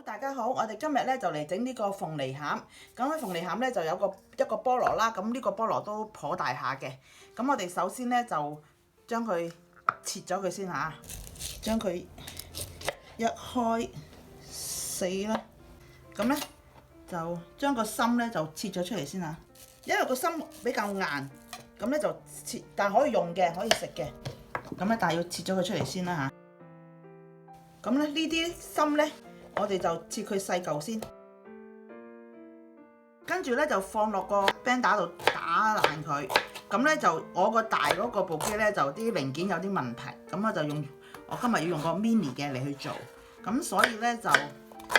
大家好，我哋今日咧就嚟整呢個鳳梨餡。咁咧鳳梨餡咧就有一個菠蘿啦，咁呢個菠蘿都頗大下嘅。咁我哋首先咧就將佢切咗佢先嚇，將佢一開四啦。咁咧就將個心咧就切咗出嚟先嚇，因為個心比較硬，咁咧就切，但可以用嘅，可以食嘅。咁咧但係要切咗佢出嚟先啦嚇。咁咧呢啲心咧，我哋就切佢細嚿先，跟住咧就放落個 blender 度打爛佢。咁咧就我個大嗰個部機咧就啲零件有啲問題，咁我就我今日要用個 mini 嘅嚟去做，咁所以咧就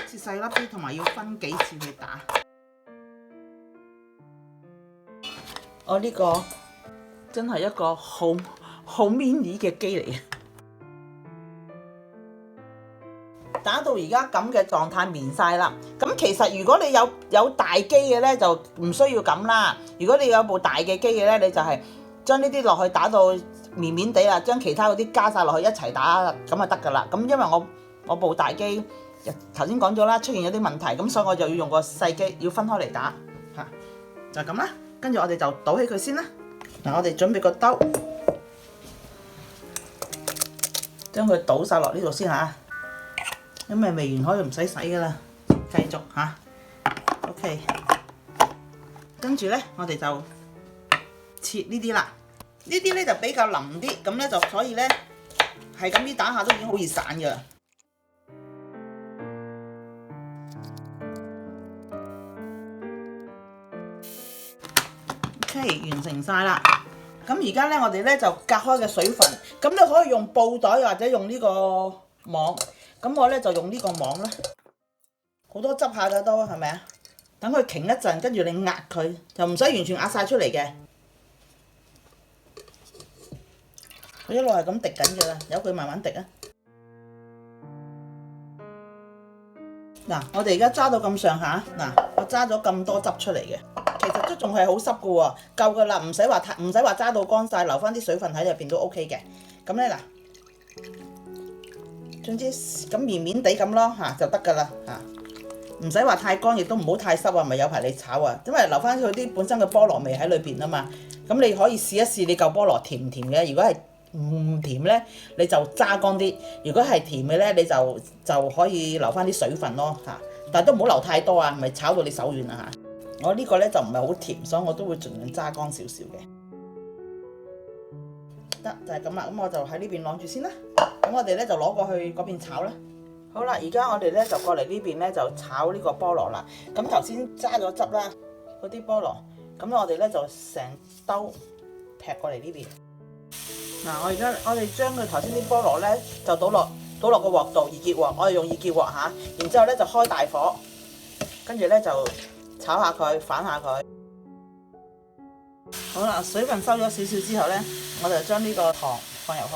切細粒啲，同埋要分幾次去打。我呢個真係一個好 mini 嘅機嚟嘅。打到而家咁嘅狀態綿晒啦，咁其實如果你有大機嘅咧就唔需要咁啦。如果你有部大嘅機嘅咧，你就係將呢啲落去打到綿綿地啦，將其他嗰啲加晒落去一齊打，咁就得噶啦。咁因為我部大機頭先講咗啦，出現咗啲問題，咁所以我就要用個細機，要分開嚟打嚇，就咁啦。跟住我哋就倒起佢先啦。嗱，我哋準備個兜，將佢倒晒落呢度先嚇。因為未完可以唔使洗噶啦，繼續嚇。OK， 跟住咧，我哋就切呢啲啦。呢啲咧就比較腍啲，咁咧就所以咧係咁啲打下都已經好易散噶啦。OK， 完成晒啦。咁而家咧，我哋咧就隔開嘅水分，咁你可以用布袋或者用呢個網。咁我咧就用呢個網啦，好多汁下噶都係咪啊？等佢擎一陣，跟住你壓佢，就唔使完全壓晒出嚟嘅。佢一路係咁滴緊嘅啦，由佢慢慢滴啊。嗱，我哋而家揸到咁上下，嗱，我揸咗咁多汁出嚟嘅，其實都仲係好濕噶喎，夠噶啦，唔使話揸到乾晒，留翻啲水分喺入邊都 OK 嘅。咁咧嗱。總之咁綿綿地咁咯嚇就得㗎啦嚇，唔使話太乾，亦都唔好太濕啊，咪有排你炒啊，因為留翻佢啲本身嘅菠蘿味喺裏邊啊嘛。咁你可以試一試你嚿菠蘿甜唔甜嘅，如果係唔甜咧，你就揸乾啲；如果係甜嘅咧，你就可以留翻啲水分咯嚇，但係都唔好留太多啊，咪炒到你手軟啊嚇。我呢個咧就唔係好甜，所以我都會盡量揸乾少少嘅。得就係咁啦，咁我就喺呢邊晾住先啦。咁我哋咧就攞過去嗰邊炒啦。好啦，而家我哋咧就過嚟呢邊咧就炒呢個菠蘿啦。咁頭先揸咗汁啦，嗰啲菠蘿，咁我哋咧就成兜劈過嚟呢邊。嗱，我哋將佢頭先啲菠蘿咧就倒落個鑊度，熱結鑊，我哋用熱結鑊嚇。然之後咧就開大火，跟住咧就炒下佢，反下佢。好啦，水分收咗少少之後咧，我就將呢個糖放入去，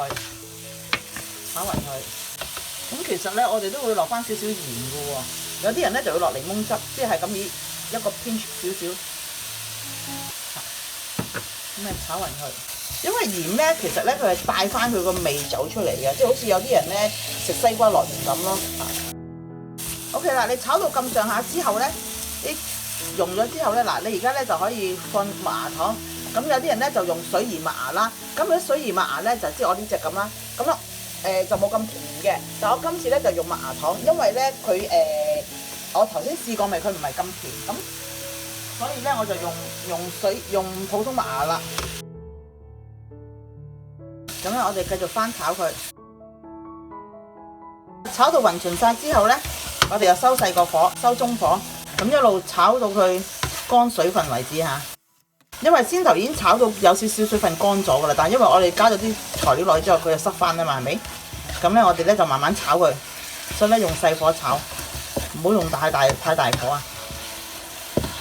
炒勻佢。咁其實咧，我哋都會落翻少少鹽嘅喎。有啲人咧就會落檸檬汁，即係咁一個 pinch 少少。咁咪炒勻佢。因為鹽咧，其實咧佢係帶翻佢個味走出嚟嘅，即係好似有啲人咧食西瓜樂園咁咯。OK 啦，你炒到咁上下之後咧，你溶咗之後咧，嗱，你而家咧就可以放麥芽糖。咁有啲人咧就用水鹽麥芽啦，咁嗰啲水鹽麥芽咧就即係我呢隻咁啦，咁咯就冇咁甜嘅，但我今次咧就用麥芽糖，因為咧佢我頭先試過味，佢唔係咁甜，咁所以咧我就用普通麥芽啦。咁咧我哋繼續翻炒佢，炒到勻勻晒之後咧，我哋又收細個火，收中火，咁一路炒到佢乾水分為止嚇。因為先頭已經炒到有少少水分乾咗㗎啦，但係因為我哋加咗啲材料落去之後，佢就濕翻啊嘛，係咪？咁咧我哋咧就慢慢炒佢，所以咧用細火炒，唔好用太大火啊，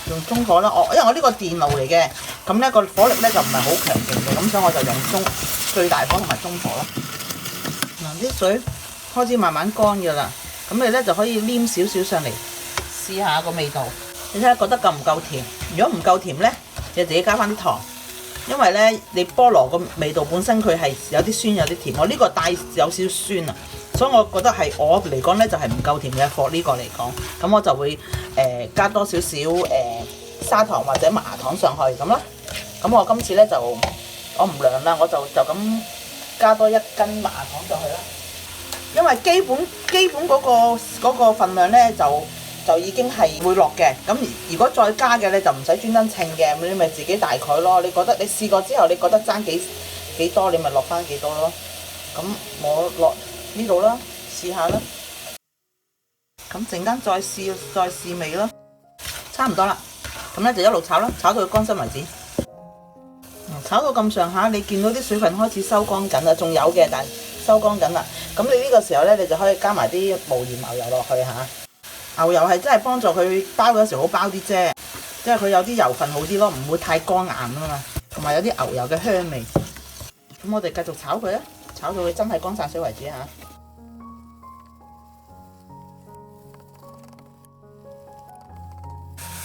用中火啦。因為我呢個電爐嚟嘅，咁咧個火力咧就唔係好強勁嘅，咁所以我就用最大火同埋中火啦。嗱，啲水開始慢慢乾㗎啦，咁你咧就可以黏少少上嚟試下個味道，你睇下覺得夠唔夠甜？如果唔夠甜咧，你自己加翻啲糖，因為咧你菠蘿個味道本身佢係有啲酸有啲甜，我呢個帶有少少酸啊，所以我覺得係我嚟講咧就係唔夠甜嘅，for呢個嚟講，咁我就會加多少少砂糖或者麻糖上去咁啦。咁我今次咧就我唔量啦，我就咁加多1斤麻糖上去啦。因為基本嗰個份量咧就已經係會落嘅。咁如果再加嘅咧就唔使專登稱嘅，你咪自己大概咯。你覺得你試過之後你覺得爭幾多，你咪落翻幾多咯。咁我落呢度啦，試下啦。咁陣間再試味咯，差唔多啦。咁咧就一路炒啦，炒到佢乾身為止。炒到咁上下，你見到啲水分開始收乾緊啦，仲有嘅，但係收乾緊啦。咁你呢個時候咧，你就可以加埋啲無鹽牛油落去嚇。牛油係真係幫助佢包嗰時好包啲啫，即係佢有啲油分好啲咯，唔會太乾硬啊嘛，同埋有啲牛油嘅香味。咁我哋繼續炒佢啊，炒到佢真係乾晒水為止嚇。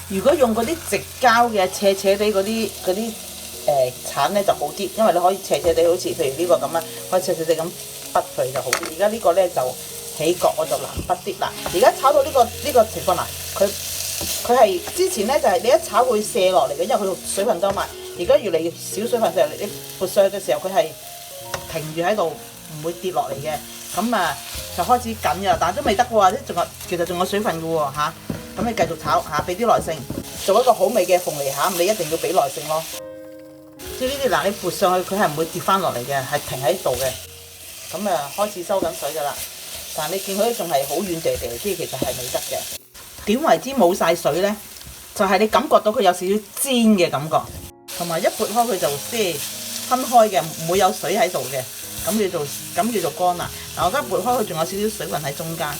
如果用嗰啲直膠嘅斜斜地嗰啲鏟咧就好啲，因為你可以斜斜地好似譬如呢個咁啊，可以斜斜地咁滗佢就好啲。而家呢個咧就起角，我就難滗啲啦。而家炒到呢個情況啦，佢係之前咧就係你一炒會瀉落嚟嘅，因為佢水分多嘛。而家越嚟越少水分，你撥上去嘅時候佢係停住喺度，唔會跌落嚟嘅。咁啊就開始緊㗎，但係都未得喎，其實仲有水分嘅喎嚇。咁你繼續炒嚇，俾啲耐性，做一個好味嘅鳳梨餡，你一定要俾耐性咯。即係呢啲嗱，你撥上去佢係唔會跌翻落嚟嘅，係停喺度嘅。咁啊開始收緊水㗎啦，但係你見佢仲係好軟地地，即係其實係未得嘅。點為之冇晒水咧？就係你感覺到佢有少少煎嘅感覺，同埋一撥開佢就即係分開嘅，唔會有水喺度嘅。咁叫做乾啦。嗱，我而家撥開佢仲有少少水分喺中間。呢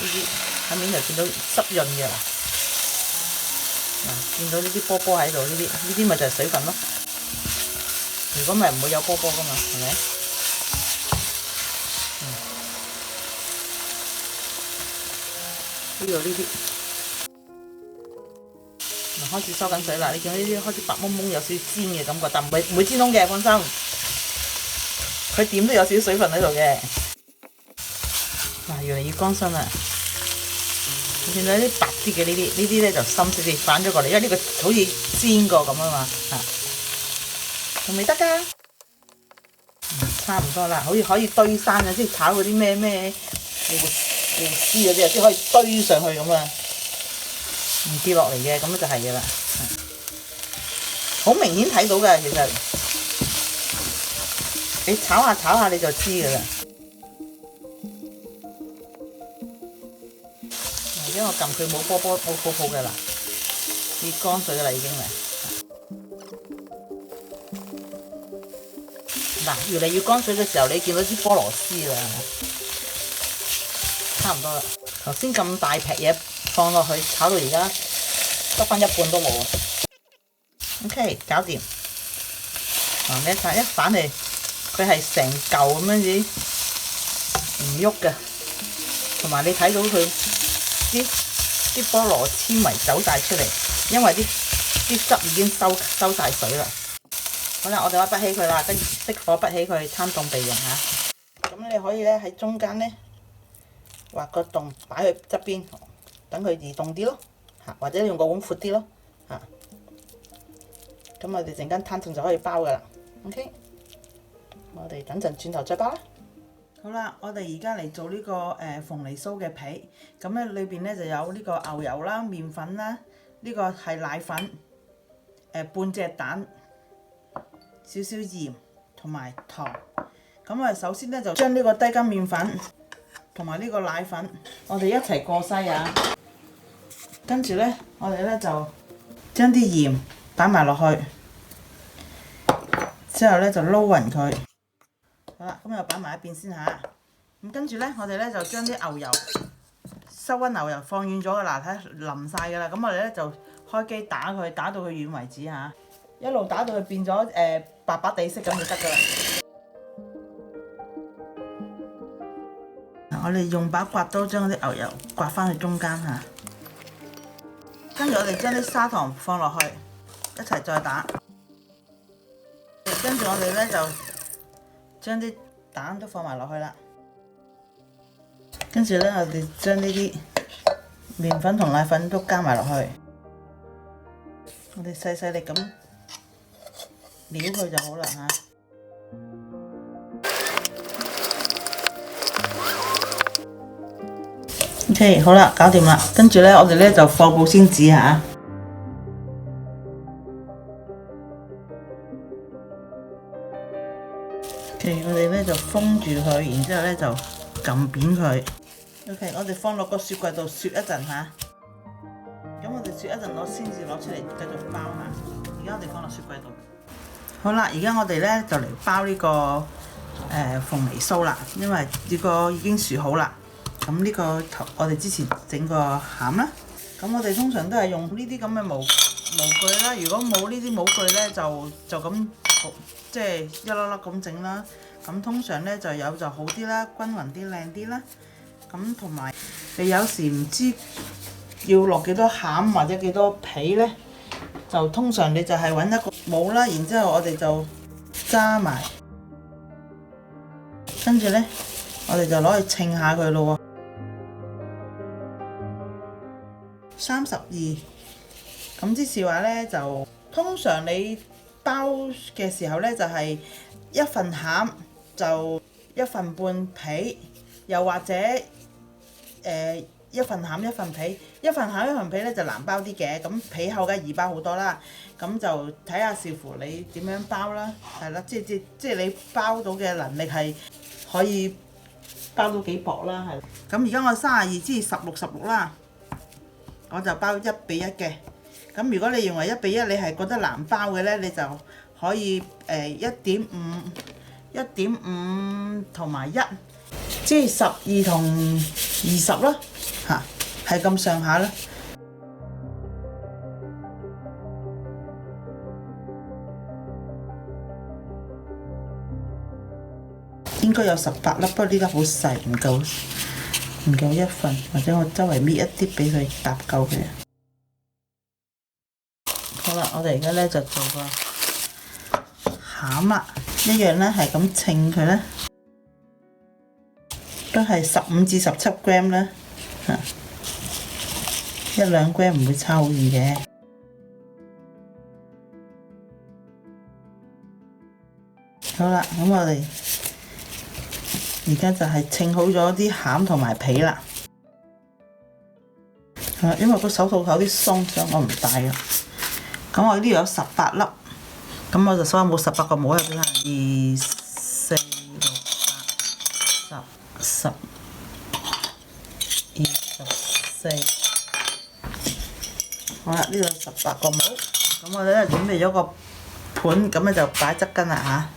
啲喺面就見到濕潤嘅啦，嗱，見到呢啲波波喺度，呢啲咪就係水分咯。如果唔係唔會有波波噶嘛，係咪？呢啲嗱開始收緊水啦，你見到呢啲開始白蒙蒙有少少煎嘅感覺，但唔會煎燶嘅，放心。佢點都有少少水分喺度嘅。嗱，越嚟越乾身啦。你見到啲白啲嘅呢啲咧就深少少反咗過嚟，因為呢個好似煎過咁啊嘛嚇，仲未得㗎，差唔多啦，好似可以堆生嘅，即係炒嗰啲咩胡絲嗰啲啊，即係可以堆上去咁啊，唔跌落嚟嘅，咁就係嘅啦，好明顯睇到㗎，其實你炒下你就知㗎啦。因為我撳佢冇波波冇泡泡嘅啦，跌乾水嘅啦已經係。嗱，越嚟越乾水嘅時候，你見到啲菠蘿絲啦，差唔多啦。頭先咁大劈嘢放落去炒到而家得翻一半都冇啊。OK， 搞掂。嗱，你睇一反嚟，佢係成嚿咁樣子唔喐嘅，同埋你睇到佢。啲菠蘿纖維走晒出嚟，因為啲汁已經收晒水啦。好啦，我哋可以滗起佢啦，熄火滗起佢，攤凍備用嚇。咁你可以咧喺中間咧畫個洞，擺去側邊，等佢移動啲咯嚇，或者用個碗闊啲咯嚇。咁我哋陣間攤凍就可以包噶啦。OK， 我哋等陣轉頭再包啦。好啦，我哋而家嚟做呢個鳳梨酥嘅皮，咁咧裏邊咧就有呢個牛油啦、麵粉啦，呢個係奶粉，半隻蛋，少少鹽同埋糖。咁我哋首先咧就將呢個低筋麵粉同埋呢個奶粉，我哋一齊過篩啊。跟住咧，我哋咧就將啲鹽擺埋落去，之後咧就撈勻佢。好啦，咁又擺埋一邊先嚇。咁跟住咧，我哋咧就將啲牛油收溫牛油放軟咗㗎啦，睇淋晒㗎啦。咁我哋咧就開機打佢，打到佢軟為止嚇。一路打到佢變咗白白地色咁就得㗎啦。我哋用把刮刀將啲牛油刮翻去中間嚇。跟住我哋將啲砂糖放落去，一齊再打。跟住我哋咧就將啲蛋都放埋落去啦。跟住咧，我哋將呢啲麵粉同奶粉都加埋落去，我哋細力咁撩佢就好啦嚇。OK， 好啦，搞掂啦。跟住咧，我哋咧就放保鮮紙嚇。OK， 我哋咧就封住佢，然之後咧就撳扁佢。OK， 我哋放落個雪櫃度雪一陣嚇。咁我哋雪一陣，我先至攞出嚟繼續包嚇。而家我哋放落雪櫃度。好啦，而家我哋咧就嚟包呢個鳳梨酥啦，因為呢個已經雪好啦。咁呢個我哋之前整個餡啦。咁我哋通常都係用呢啲咁嘅模具啦。如果冇呢啲模具咧，就咁即係一粒粒咁整啦。咁通常咧就有就好啲啦，均勻啲靚啲啦。咁同埋你有時唔知要落幾多餡或者幾多皮咧，就通常你就係揾一個模啦，然之後我哋就揸埋，跟住咧我哋就攞去稱下佢咯喎。32，咁即是話咧就通常你包嘅時候咧就係一份餡就1份半皮，又或者一份餡一份皮，一份餡一份皮咧就難包啲嘅，咁皮厚梗係易包好多啦。咁就睇下視乎你點樣包啦，係啦，即係你包到嘅能力係可以包到幾薄啦，係。咁而家我32即係16啦，我就包1比1嘅。咁如果你認為1比1你係覺得難包嘅咧，你就可以1.5同埋1，即係12同20啦，嚇，係咁上下啦。應該有18粒，不過呢粒好細，唔夠1份，或者我周圍搣一啲俾佢搭夠佢。好啦，我哋而家咧就做個餡啦，一樣咧係咁稱佢咧，都係15至17 gram 啦，嚇，1-2 gram 唔會差好遠嘅。好啦，咁我哋而家就係稱好咗啲餡同埋皮啦。因為個手套有啲鬆，所以我唔戴啦。咁我呢度有18粒，咁我就所有冇18個模喺邊啦。2、4、6、8、10、24。好啦，呢度有18個模，咁我哋咧準備咗個盤，咁咧就擺側跟啦嚇。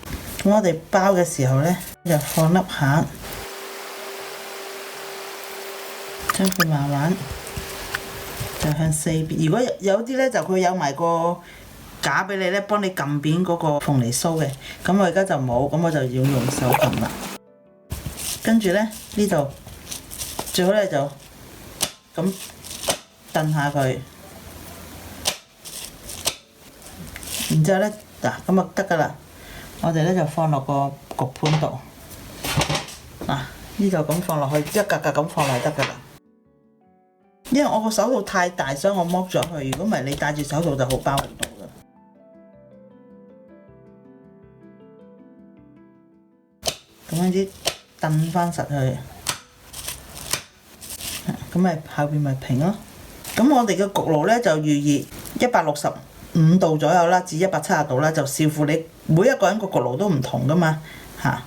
咁我哋包嘅時候咧，就放粒餡，將佢慢慢就向四邊。如果有啲咧就佢有埋個架俾你咧，幫你撳扁嗰個鳳梨酥嘅。咁我而家就冇，咁我就要用手撳啦。跟住咧呢度最好咧就咁燉下佢，然之後咧嗱咁就得㗎啦。我哋咧就放落個焗盤度，嗱呢度咁放落去，一格格咁放落去得㗎啦。因為我個手套太大，所以我剝咗佢。如果唔係你戴住手套就好包唔到㗎。咁樣啲燉翻實佢，咁咪後邊咪平咯。咁我哋嘅焗爐咧就預熱165度左右啦，至170度啦，就視乎你每一個人個焗爐都唔同噶嘛嚇。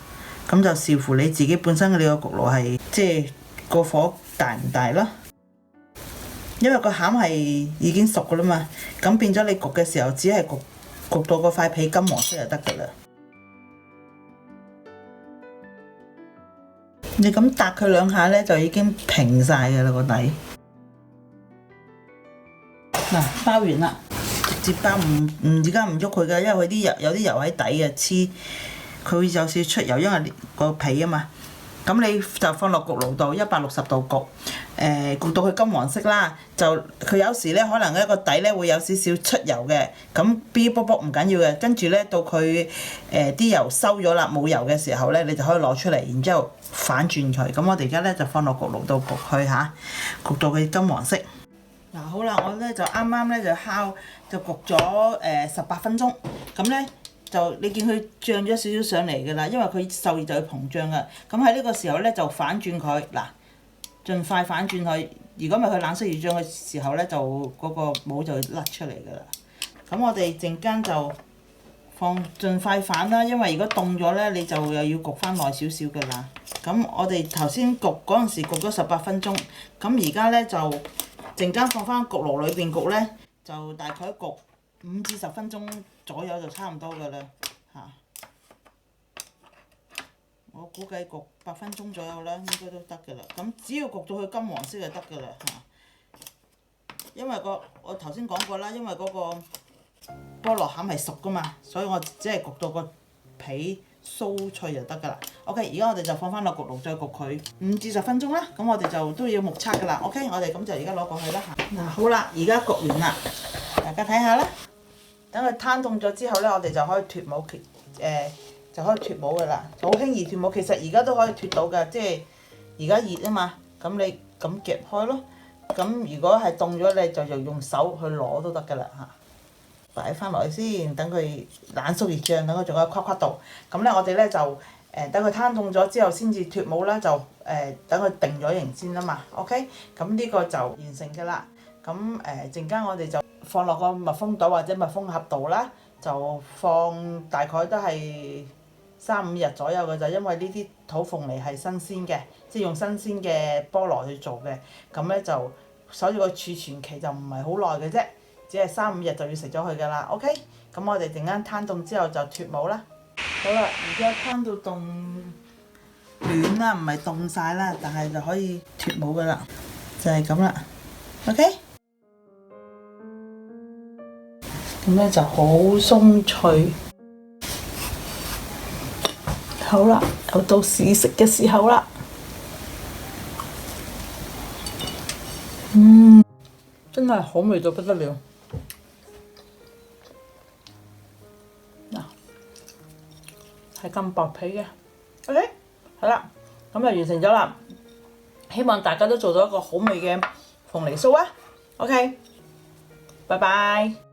咁就視乎你自己本身你個焗爐係即係個火大唔大咯。因為個餡係已經熟噶啦嘛，咁變咗你焗嘅時候，只係焗到嗰塊皮金黃色就得噶啦。你咁搭佢兩下咧，就已經平晒噶啦個底。嗱，包完啦，直接包而家唔喐佢噶，因為佢啲油有啲油喺底啊，黐佢會有少少出油，因為個皮啊嘛。咁你就放落焗爐度160度焗，焗到佢金黃色啦。就佢有時咧可能一個底咧會有少少出油嘅，咁嗶啵啵唔緊要嘅。跟住咧到佢啲油收咗啦，冇油嘅時候咧，你就可以攞出嚟，然之後反轉佢。咁我哋而家咧就放落焗爐度焗佢嚇，焗到佢金黃色。嗱好啦，我咧就啱啱咧就焗咗18分鐘，咁咧。就你見佢漲咗少少上嚟㗎啦，因為佢受熱就會膨脹㗎。咁喺呢個時候咧就反轉佢，嗱，盡快反轉佢。如果唔係佢冷縮熱脹嘅時候咧，就嗰個帽就會甩出嚟㗎啦。咁我哋陣間就盡快反啦，因為如果凍咗咧，你就又要焗翻耐少少㗎啦。咁我哋頭先焗嗰陣時焗咗18分鐘，咁而家咧就陣間放翻焗爐裏邊焗咧，就大概焗5至10分鐘左右就差唔多㗎啦嚇。我估計焗8分鐘左右啦，應該都得㗎啦。咁只要焗到佢金黃色就得㗎啦嚇。因為我頭先講過啦，因為嗰個菠蘿餡係熟㗎嘛，所以我只係焗到個皮酥脆就得㗎啦。OK，而家我哋就放翻落焗爐再焗佢5至10分鐘啦。咁我哋就都要目測㗎啦。OK，我哋咁就而家攞過去啦嚇。嗱好啦，而家焗完啦，大家睇下啦。等佢攤凍咗之後咧，我哋就可以脫帽，就可以脫帽㗎啦，好輕易脫帽。其實而家都可以脫到㗎，即係而家熱啊嘛，咁你咁夾開咯。咁如果係凍咗，你就用手去攞都得㗎啦嚇。擺翻落去先，等佢冷縮熱脹，等佢仲有一塊塊度。咁咧，我哋咧就等佢攤凍咗之後先至脫帽啦，就等佢定咗型先啊嘛。OK， 咁呢個就完成㗎啦。咁陣間我哋就放落個密封袋或者密封盒度啦，就放大概都係3、5日左右嘅啫。因為呢啲土鳳梨係新鮮嘅，即係用新鮮嘅菠蘿去做嘅，咁咧就所以個儲存期就唔係好耐嘅啫，只係3、5日就要食咗佢㗎啦。OK，咁我哋陣間攤凍之後就脫帽啦。好啦，而家攤到凍暖啦，唔係凍晒啦，但係就可以脫帽㗎啦，就係咁啦。OK。咁咧就好鬆脆。好啦，又到試食嘅時候啦。真係好味到不得了。嗱，係咁薄皮嘅。OK， 好啦，咁就完成咗啦。希望大家都做到一個好味嘅鳳梨酥啊。OK，拜拜。